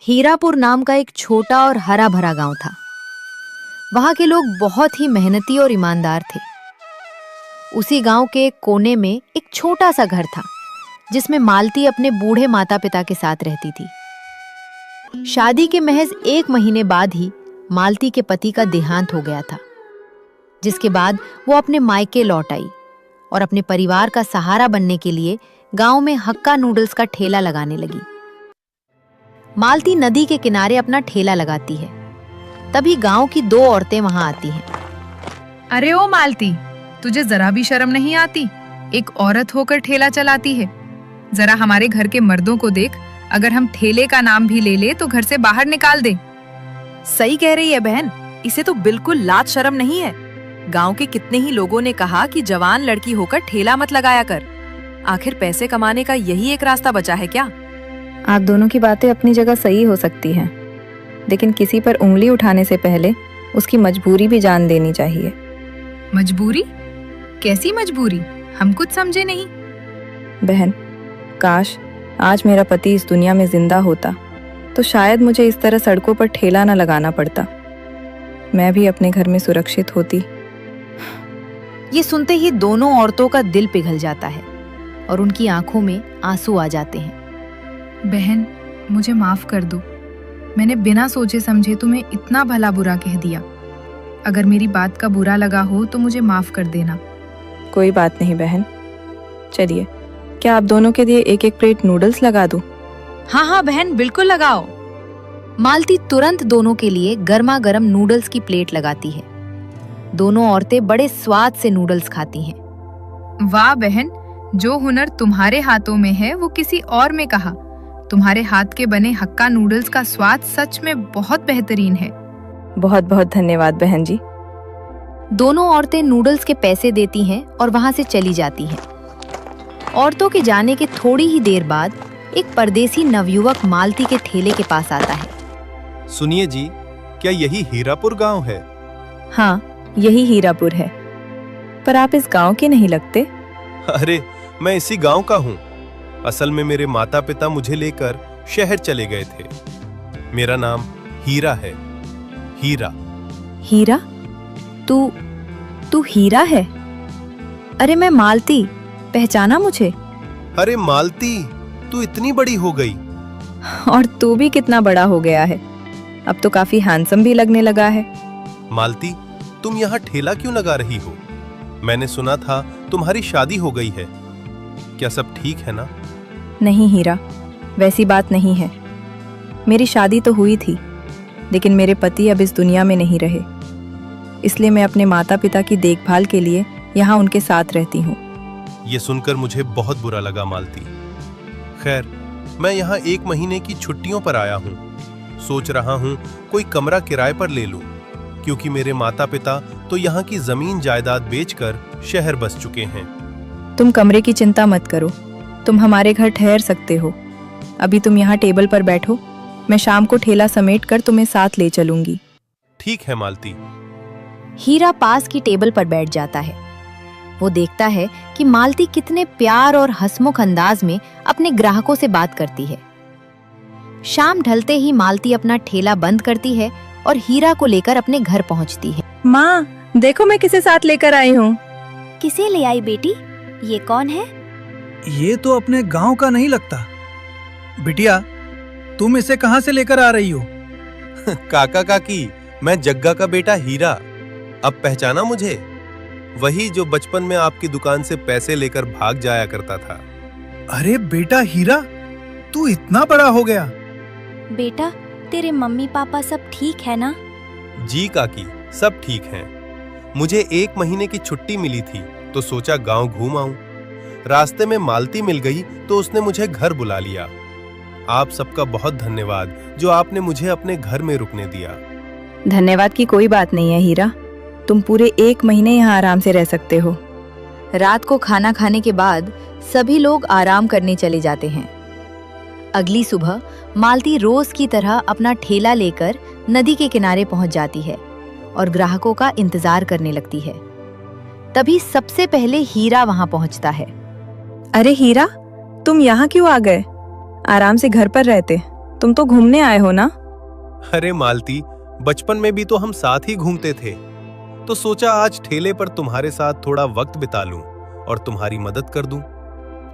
हीरापुर नाम का एक छोटा और हरा भरा गांव था। वहां के लोग बहुत ही मेहनती और ईमानदार थे। उसी गांव के एक कोने में एक छोटा सा घर था जिसमें मालती अपने बूढ़े माता पिता के साथ रहती थी। शादी के महज 1 महीने बाद ही मालती के पति का देहांत हो गया था, जिसके बाद वो अपने मायके लौट आई और अपने परिवार का सहारा बनने के लिए गांव में हक्का नूडल्स का ठेला लगाने लगी। मालती नदी के किनारे अपना ठेला लगाती है। तभी गांव की 2 औरतें वहां आती हैं। अरे ओ मालती, तुझे जरा भी शर्म नहीं आती? एक औरत होकर ठेला चलाती है। जरा हमारे घर के मर्दों को देख, अगर हम ठेले का नाम भी ले ले तो घर से बाहर निकाल दे। सही कह रही है बहन, इसे तो बिल्कुल लाज शर्म नहीं है। गांव के कितने ही लोगों ने कहा कि जवान लड़की होकर ठेला मत लगाया कर। आखिर पैसे कमाने का यही एक रास्ता बचा है क्या? आप दोनों की बातें अपनी जगह सही हो सकती हैं, लेकिन किसी पर उंगली उठाने से पहले उसकी मजबूरी भी जान लेनी चाहिए। मजबूरी? कैसी मजबूरी? हम कुछ समझे नहीं। बहन, काश आज मेरा पति इस दुनिया में जिंदा होता तो शायद मुझे इस तरह सड़कों पर ठेला न लगाना पड़ता। मैं भी अपने घर में सुरक्षित होती। ये सुनते ही दोनों औरतों का दिल पिघल जाता है और उनकी आंखों में आंसू आ जाते हैं। बहन, मुझे माफ कर दो। मैंने बिना सोचे समझे तुम्हें इतना भला बुरा कह दिया। अगर मेरी बात का बुरा लगा हो तो मुझे माफ कर देना। कोई बात नहीं बहन। चलिए, क्या आप दोनों के लिए 1-1 प्लेट नूडल्स लगा दूं? हाँ हाँ बहन, बिल्कुल लगाओ। मालती तुरंत दोनों के लिए गर्मा गर्म नूडल्स की प्लेट लगाती है। दोनों औरतें बड़े स्वाद से नूडल्स खाती हैं। वाह बहन, जो हुनर तुम्हारे हाथों में है वो किसी और में कहा। तुम्हारे हाथ के बने हक्का नूडल्स का स्वाद सच में बहुत बेहतरीन है। बहुत बहुत धन्यवाद बहन जी। दोनों औरतें नूडल्स के पैसे देती हैं और वहां से चली जाती हैं। औरतों के जाने के थोड़ी ही देर बाद एक परदेसी नवयुवक मालती के ठेले के पास आता है। सुनिए जी, क्या यही हीरापुर गांव है? हाँ, यही हीरापुर है। पर आप इस गांव के नहीं लगते। अरे, मैं इसी गांव का हूँ। असल में मेरे माता पिता मुझे लेकर शहर चले गए थे। मेरा नाम हीरा है। हीरा। हीरा? तू हीरा है? अरे मैं मालती, पहचाना मुझे? अरे मालती, तू इतनी बड़ी हो गई। और तू भी कितना बड़ा हो गया है। अब तो काफी हैंडसम भी लगने लगा है। मालती, तुम यहाँ ठेला क्यों लगा रही हो? मैंने सुना था तुम्हारी शादी हो गई है। क्या सब ठीक है ना? नहीं हीरा, वैसी बात नहीं है। मेरी शादी तो हुई थी, लेकिन मेरे पति अब इस दुनिया में नहीं रहे। इसलिए मैं अपने माता पिता की देखभाल के लिए यहाँ उनके साथ रहती हूँ। ये सुनकर मुझे बहुत बुरा लगा मालती। खैर, मैं यहाँ 1 महीने की छुट्टियों पर आया हूँ। सोच रहा हूँ कोई कमरा किराए पर ले लूँ, क्योंकि मेरे माता पिता तो यहाँ की जमीन जायदाद बेचकर शहर बस चुके हैं। तुम कमरे की चिंता मत करो, तुम हमारे घर ठहर सकते हो। अभी तुम यहाँ टेबल पर बैठो, मैं शाम को ठेला समेट कर तुम्हें साथ ले चलूंगी। ठीक है मालती। हीरा पास की टेबल पर बैठ जाता है। वो देखता है कि मालती कितने प्यार और हंसमुख अंदाज में अपने ग्राहकों से बात करती है। शाम ढलते ही मालती अपना ठेला बंद करती है और हीरा को लेकर अपने घर पहुंचती है। माँ, देखो मैं किसे साथ लेकर आई हूँ। किसे ले आई बेटी? ये कौन है? ये तो अपने गांव का नहीं लगता। बिटिया, तुम इसे कहाँ से लेकर आ रही हो? काका काकी, मैं जग्गा का बेटा हीरा। अब पहचाना मुझे? वही जो बचपन में आपकी दुकान से पैसे लेकर भाग जाया करता था। अरे बेटा हीरा, तू इतना बड़ा हो गया। बेटा, तेरे मम्मी पापा सब ठीक है ना? जी काकी, सब ठीक हैं। मुझे 1 महीने की छुट्टी मिली थी तो सोचा गांव घूम आऊं। रास्ते में मालती मिल गई तो उसने मुझे घर बुला लिया। आप सबका बहुत धन्यवाद जो आपने मुझे अपने घर में रुकने दिया। धन्यवाद की कोई बात नहीं है हीरा, तुम पूरे 1 महीने यहाँ आराम से रह सकते हो। रात को खाना खाने के बाद सभी लोग आराम करने चले जाते हैं। अगली सुबह मालती रोज की तरह अपना ठेला लेकर नदी के किनारे पहुंच जाती है और ग्राहकों का इंतजार करने लगती है। तभी सबसे पहले हीरा वहां पहुंचता है। अरे हीरा, तुम यहाँ क्यों आ गए? आराम से घर पर रहते, तुम तो घूमने आए हो ना? अरे मालती, बचपन में भी तो हम साथ ही घूमते थे, तो सोचा आज ठेले पर तुम्हारे साथ थोड़ा वक्त बिता लूं और तुम्हारी मदद कर दूं।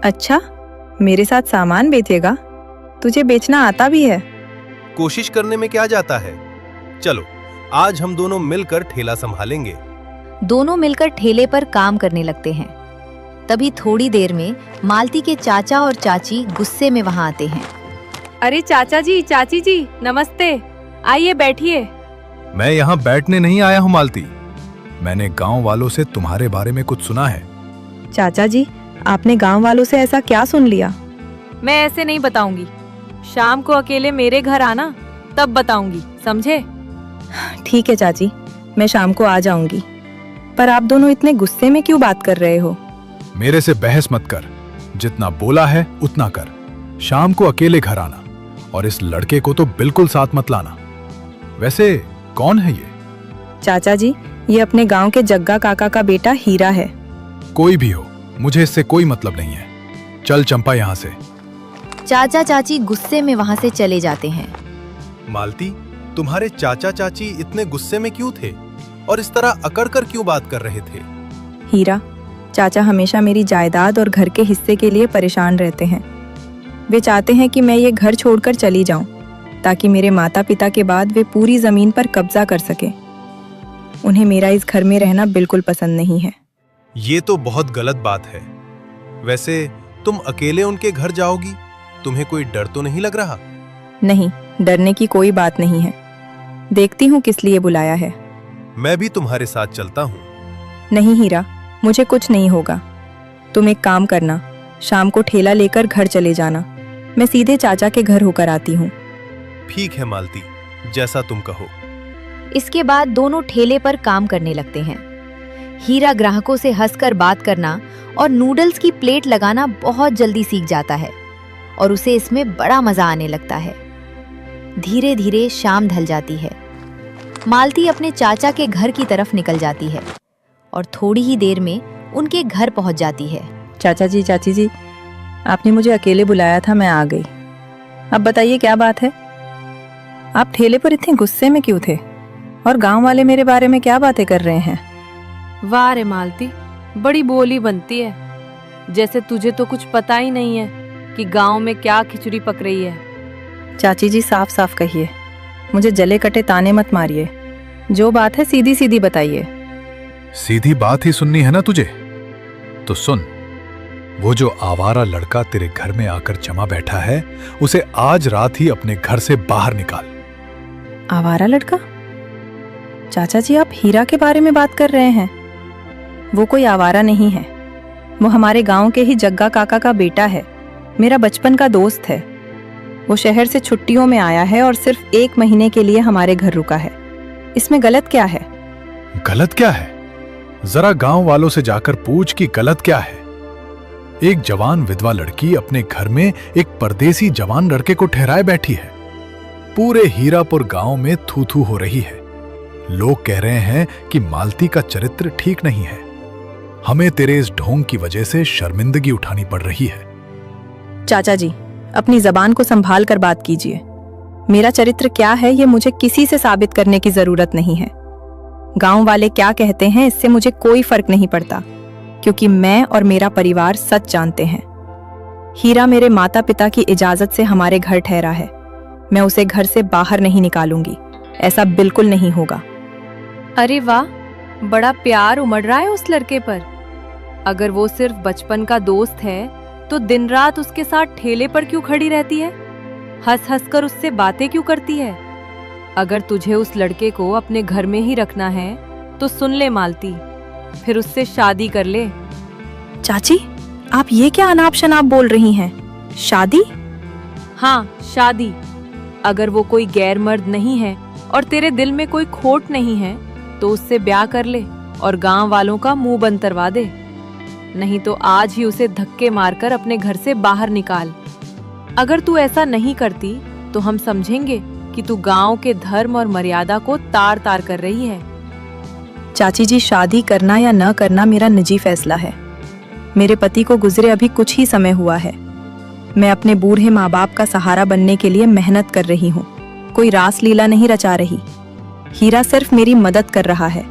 अच्छा, मेरे साथ सामान बेचेगा? तुझे बेचना आता भी है? कोशिश करने में क्या जाता है। चलो, आज हम दोनों मिलकर ठेला संभालेंगे। दोनों मिलकर ठेले पर काम करने लगते हैं। तभी थोड़ी देर में मालती के चाचा और चाची गुस्से में वहां आते हैं। अरे चाचा जी, चाची जी, नमस्ते, आइए बैठिए। मैं यहाँ बैठने नहीं आया हूँ मालती, मैंने गांव वालों से तुम्हारे बारे में कुछ सुना है। चाचा जी, आपने गांव वालों से ऐसा क्या सुन लिया? मैं ऐसे नहीं बताऊंगी, शाम को अकेले मेरे घर आना, तब बताऊंगी, समझे? ठीक है चाची, मैं शाम को आ जाऊंगी। पर आप दोनों इतने गुस्से में क्यों बात कर रहे हो? मेरे से बहस मत कर, जितना बोला है उतना कर। शाम को अकेले घर आना, और इस लड़के को तो बिल्कुल साथ मत लाना। वैसे कौन है ये? चाचा जी, ये अपने गांव के जग्गा काका का बेटा हीरा है। कोई भी हो, मुझे इससे कोई मतलब नहीं है। चल चंपा यहाँ से। चाचा चाची गुस्से में वहां से चले जाते हैं। मालती, तुम्हारे चाचा चाची इतने गुस्से में क्यों थे और इस तरह अकड़ कर क्यों बात कर रहे थे? हीरा, चाचा हमेशा मेरी जायदाद और घर के हिस्से के लिए परेशान रहते हैं। वे चाहते हैं कि मैं ये घर छोड़कर चली जाऊं, ताकि मेरे माता पिता के बाद वे पूरी जमीन पर कब्जा कर सके। उन्हें मेरा इस घर में रहना बिल्कुल पसंद नहीं है। ये तो बहुत गलत बात है। वैसे तुम अकेले उनके घर जाओगी, तुम्हें कोई डर तो नहीं लग रहा? नहीं, डरने की कोई बात नहीं है। देखती हूँ किस लिए बुलाया है। मैं भी तुम्हारे साथ चलता हूँ। नहीं हीरा, मुझे कुछ नहीं होगा। तुम एक काम करना, शाम को ठेला लेकर घर चले जाना। मैं सीधे चाचा के घर होकर आती हूँ। ठीक है मालती, जैसा तुम कहो। इसके बाद दोनों ठेले पर काम करने लगते हैं। हीरा ग्राहकों से हंसकर बात करना और नूडल्स की प्लेट लगाना बहुत जल्दी सीख जाता है और उसे इसमें बड़ा मजा आने लगता है। धीरे धीरे शाम ढल जाती है। मालती अपने चाचा के घर की तरफ निकल जाती है और थोड़ी ही देर में उनके घर पहुंच जाती है। चाचा जी, चाची जी, आपने मुझे अकेले बुलाया था, मैं आ गई। अब बताइए क्या बात है? आप ठेले पर इतने गुस्से में क्यों थे? और गांव वाले मेरे बारे में क्या बातें कर रहे हैं? वाह रे मालती, बड़ी बोली बनती है, जैसे तुझे तो कुछ पता ही नहीं है कि गांव में क्या खिचड़ी पक रही है। चाची जी, साफ साफ कहिए, मुझे जले कटे ताने मत मारिए। जो बात है सीधी सीधी बताइए। सीधी बात ही सुननी है ना तुझे? तो सुन, वो जो आवारा लड़का तेरे घर में आकर जमा बैठा है, उसे आज रात ही अपने घर से बाहर निकाल। आवारा लड़का? चाचा जी, आप हीरा के बारे में बात कर रहे हैं? वो कोई आवारा नहीं है। वो हमारे गांव के ही जग्गा काका का बेटा है, मेरा बचपन का दोस्त है। वो शहर से छुट्टियों में आया है और सिर्फ 1 महीने के लिए हमारे घर रुका है। इसमें गलत क्या है? गलत क्या है? जरा गांव वालों से जाकर पूछ कि गलत क्या है। एक जवान विधवा लड़की अपने घर में एक परदेसी जवान लड़के को ठहराए बैठी है। पूरे हीरापुर गांव में थू थू हो रही है। लोग कह रहे हैं कि मालती का चरित्र ठीक नहीं है। हमें तेरे इस ढोंग की वजह से शर्मिंदगी उठानी पड़ रही है। चाचा जी, अपनी जबान को संभाल कर बात कीजिए। मेरा चरित्र क्या है ये मुझे किसी से साबित करने की जरूरत नहीं है। गांव वाले क्या कहते हैं इससे मुझे कोई फर्क नहीं पड़ता, क्योंकि मैं और मेरा परिवार सच जानते हैं। हीरा मेरे माता पिता की इजाजत से हमारे घर ठहरा है। मैं उसे घर से बाहर नहीं निकालूंगी, ऐसा बिल्कुल नहीं होगा। अरे वाह, बड़ा प्यार उमड़ रहा है उस लड़के पर। अगर वो सिर्फ बचपन का दोस्त है तो दिन रात उसके साथ ठेले पर क्यों खड़ी रहती है? हंस हंस कर उससे बातें क्यों करती है? अगर तुझे उस लड़के को अपने घर में ही रखना है तो सुन ले मालती, फिर उससे शादी कर ले। चाची, आप ये क्या अनाप शनाप बोल रही हैं? शादी? हाँ, शादी। अगर वो कोई गैर मर्द नहीं है और तेरे दिल में कोई खोट नहीं है तो उससे ब्याह कर ले और गांव वालों का मुंह बंद करवा दे। नहीं तो आज ही उसे धक्के मारकर अपने घर से बाहर निकाल। अगर तू ऐसा नहीं करती तो हम समझेंगे कि तू गांव के धर्म और मर्यादा को तार तार कर रही है। चाची जी, शादी करना या न करना मेरा निजी फैसला है। मेरे पति को गुजरे अभी कुछ ही समय हुआ है। मैं अपने बूढ़े माँ बाप का सहारा बनने के लिए मेहनत कर रही हूँ, कोई रास लीला नहीं रचा रही। हीरा सिर्फ मेरी मदद कर रहा है।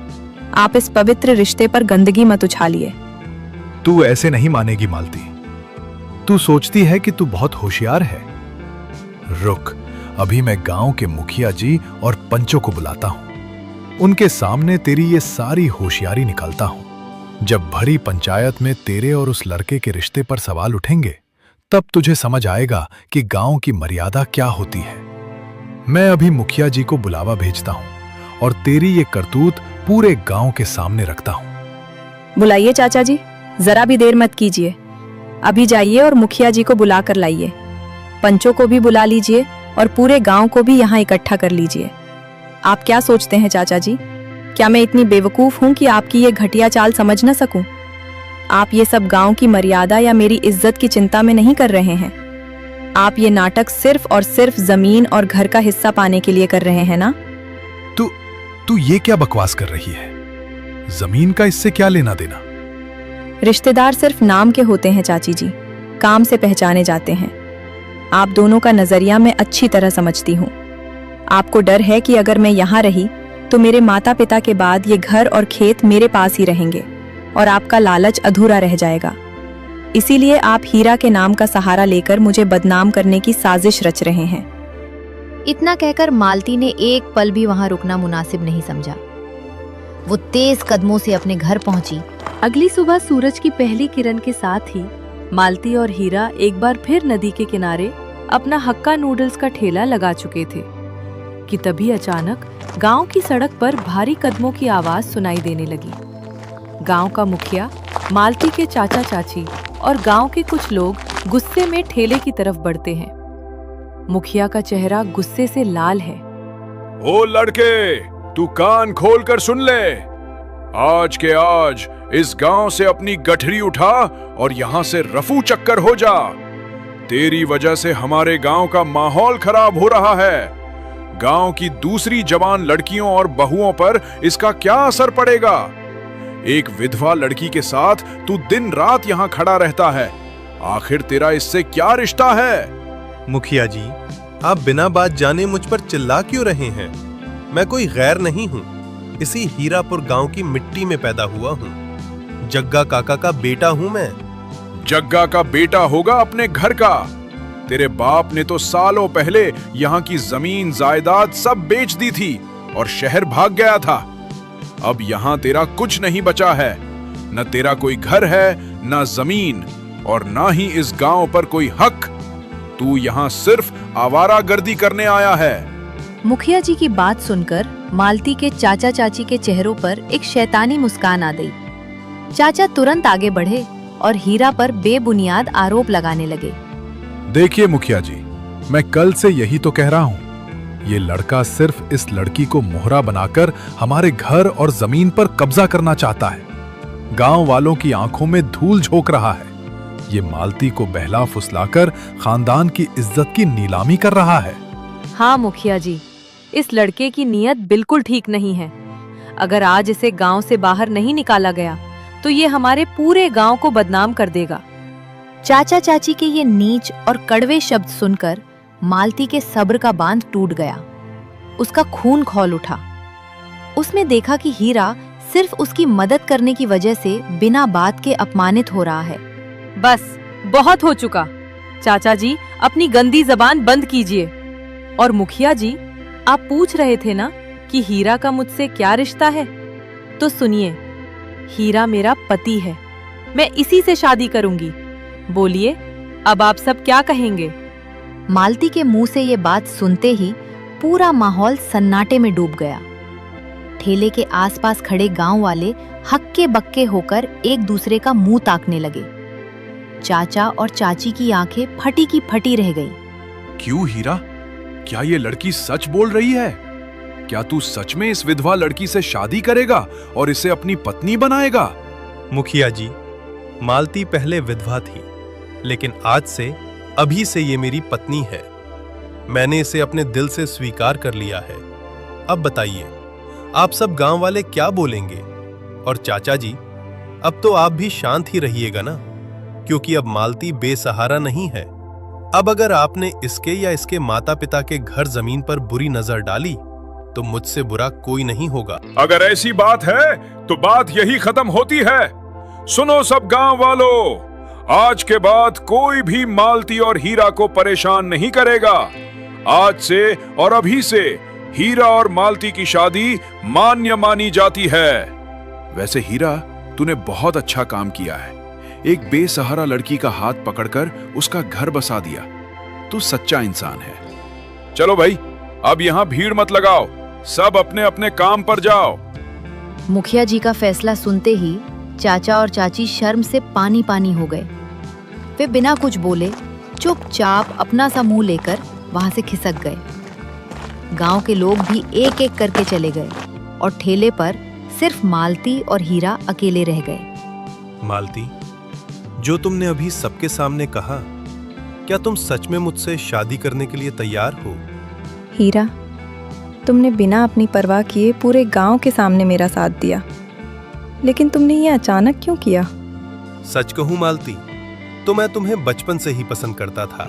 आप इस पवित्र रिश्ते पर गंदगी मत उछालिए। तू ऐसे नहीं मानेगी मालती। तू सोचती है कि तू बहुत होशियार है। रुक, अभी मैं गांव के मुखिया जी और पंचों को बुलाता हूं। उनके सामने तेरी ये सारी होशियारी निकालता हूं। जब भरी पंचायत में तेरे और उस लड़के के रिश्ते पर सवाल उठेंगे, तब तुझे समझ आएगा कि गांव की मर्यादा क्या होती है। मैं अभी मुखिया जी को बुलावा भेजता हूं और तेरी ये करतूत पूरे गांव के सामने रखता हूं। बुलाइए चाचा जी, जरा भी देर मत कीजिए। अभी जाइए और मुखिया जी को बुला कर लाइए। पंचों को भी बुला लीजिए और पूरे गांव को भी यहाँ इकट्ठा कर लीजिए। आप क्या सोचते हैं चाचा जी? क्या मैं इतनी बेवकूफ हूँ कि आपकी ये घटिया चाल समझ न सकूं? आप ये सब गांव की मर्यादा या मेरी इज्जत की चिंता में नहीं कर रहे हैं। आप ये नाटक सिर्फ और सिर्फ जमीन और घर का हिस्सा पाने के लिए कर रहे हैं ना? तू ये क्या बकवास कर रही है? जमीन का इससे क्या लेना देना? रिश्तेदार सिर्फ नाम के होते हैं चाची जी, काम से पहचाने जाते हैं। आप दोनों का नजरिया मैं अच्छी तरह समझती हूँ। आपको डर है कि अगर मैं यहाँ रही तो मेरे माता पिता के बाद ये घर और खेत मेरे पास ही रहेंगे और आपका लालच अधूरा रह जाएगा। इसीलिए आप हीरा के नाम का सहारा लेकर मुझे बदनाम करने की साजिश रच रहे हैं। इतना कहकर मालती ने एक पल भी वहां रुकना मुनासिब नहीं समझा। वो तेज कदमों से अपने घर पहुंची। अगली सुबह सूरज की पहली किरण के साथ ही मालती और हीरा एक बार फिर नदी के किनारे अपना हक्का नूडल्स का ठेला लगा चुके थे कि तभी अचानक गांव की सड़क पर भारी कदमों की आवाज सुनाई देने लगी। गांव का मुखिया, मालती के चाचा चाची और गांव के कुछ लोग गुस्से में ठेले की तरफ बढ़ते हैं। मुखिया का चेहरा गुस्से से लाल है। ओ लड़के, तू कान खोल कर सुन ले। आज के आज इस गांव से अपनी गठरी उठा और यहाँ से रफू चक्कर हो जा। तेरी वजह से हमारे गांव का माहौल खराब हो रहा है। गांव की दूसरी जवान लड़कियों और बहुओं पर इसका क्या असर पड़ेगा? एक विधवा लड़की के साथ तू दिन रात यहाँ खड़ा रहता है। आखिर तेरा इससे क्या रिश्ता है? मुखिया जी, आप बिना बात जाने मुझ पर चिल्ला क्यों रहे हैं? मैं कोई गैर नहीं हूँ। इसी हीरापुर गांव की मिट्टी में पैदा हुआ हूँ। जग्गा काका का बेटा हूँ मैं। जग्गा का बेटा होगा अपने घर का। तेरे बाप ने तो सालों पहले यहाँ की जमीन जायदाद सब बेच दी थी और शहर भाग गया था। अब यहाँ तेरा कुछ नहीं बचा है। न तेरा कोई घर है, न जमीन, और न ही इस गांव पर कोई हक। तू यहाँ सिर्फ आवारागर्दी करने आया है। मुखिया जी की बात सुनकर मालती के चाचा चाची के चेहरों पर एक शैतानी मुस्कान आ गई। चाचा तुरंत आगे बढ़े और हीरा पर बेबुनियाद आरोप लगाने लगे। देखिए मुखिया जी, मैं कल से यही तो कह रहा हूं। ये लड़का सिर्फ इस लड़की को मोहरा बनाकर हमारे घर और जमीन पर कब्जा करना चाहता है। गांव वालों की आंखों में धूल झोंक रहा है। ये मालती को बहला फुसलाकर खानदान की इज्जत की नीलामी कर रहा है। हाँ मुखिया जी, इस लड़के की नीयत बिल्कुल ठीक नहीं है। अगर आज इसे गांव से बाहर नहीं निकाला गया तो ये हमारे पूरे गांव को बदनाम कर देगा। चाचा चाची के ये नीच और कड़वे शब्द सुनकर मालती के सब्र का बांध टूट गया। उसका खून खौल उठा। उसने देखा कि हीरा सिर्फ उसकी मदद करने की वजह से बिना बात के अपमानित हो रहा है। बस बहुत हो चुका। चाचा जी, अपनी गंदी जबान बंद कीजिए। और मुखिया जी, आप पूछ रहे थे ना कि हीरा का मुझसे क्या रिश्ता है? तो सुनिए, हीरा मेरा पति है। मैं इसी से शादी करूंगी। बोलिए, अब आप सब क्या कहेंगे? मालती के मुंह से ये बात सुनते ही पूरा माहौल सन्नाटे में डूब गया। ठेले के आसपास खड़े गांव वाले हक्के बक्के होकर एक दूसरे का मुंह ताकने लगे। चाचा और चाची की आंखें फटी की फटी रह गईं। क्यों हीरा, क्या ये लड़की सच बोल रही है? क्या तू सच में इस विधवा लड़की से शादी करेगा और इसे अपनी पत्नी बनाएगा? मुखिया जी, मालती पहले विधवा थी, लेकिन आज से, अभी से ये मेरी पत्नी है। मैंने इसे अपने दिल से स्वीकार कर लिया है। अब बताइए, आप सब गांव वाले क्या बोलेंगे? और चाचा जी, अब तो आप भी शांत ही रहिएगा ना, क्योंकि अब मालती बेसहारा नहीं है। अब अगर आपने इसके या इसके माता पिता के घर जमीन पर बुरी नजर डाली तो मुझसे बुरा कोई नहीं होगा। अगर ऐसी बात है तो बात यही खत्म होती है। सुनो सब गांव वालों, आज के बाद कोई भी मालती और हीरा को परेशान नहीं करेगा। आज से और अभी से हीरा और मालती की शादी मान्य मानी जाती है। वैसे हीरा, तूने बहुत अच्छा काम किया है। एक बेसहारा लड़की का हाथ पकड़कर उसका घर बसा दिया। तू सच्चा इंसान है। चलो भाई, अब यहाँ भीड़ मत लगाओ, सब अपने अपने काम पर जाओ। मुखिया जी का फैसला सुनते ही चाचा और चाची शर्म से पानी पानी हो गए। वे बिना कुछ बोले चुपचाप अपना सा मुंह लेकर वहां से खिसक गए। गांव के लोग भी एक एक करके चले गए और ठेले पर सिर्फ मालती और हीरा अकेले रह गए। मालती, जो तुमने अभी सबके सामने कहा, क्या तुम सच में मुझसे शादी करने के लिए तैयार हो? हीरा, तुमने बिना अपनी परवाह किए पूरे गांव के सामने मेरा साथ दिया, लेकिन तुमने ये अचानक क्यों किया? सच कहूं मालती, तो मैं तुम्हें बचपन से ही पसंद करता था।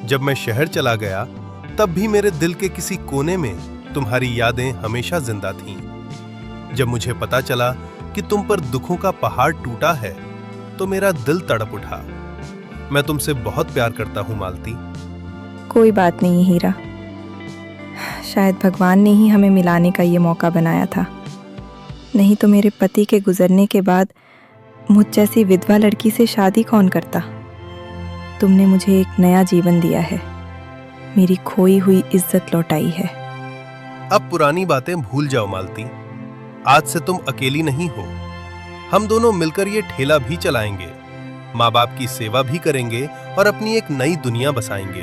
जब मैं शहर चला गया तब भी मेरे दिल के किसी कोने में तुम्हारी यादें हमेशा जिंदा थीं। जब मुझे पता चला कि तुम पर दुखों का पहाड़ टूटा है तो मेरा दिल तड़प उठा। मैं तुमसे बहुत प्यार करता हूं मालती। कोई बात नहीं हीरा, शायद भगवान ने ही हमें मिलाने का ये मौका बनाया था, नहीं तो मेरे पति के गुजरने के बाद मुझ जैसी विधवा लड़की से शादी कौन करता। तुमने मुझे एक नया जीवन दिया है, मेरी खोई हुई इज्जत लौटाई है। अब पुरानी बातें भूल जाओ मालती। आज से तुम अकेली नहीं हो। हम दोनों मिलकर ये ठेला भी चलाएंगे, माँ बाप की सेवा भी करेंगे और अपनी एक नई दुनिया बसाएंगे।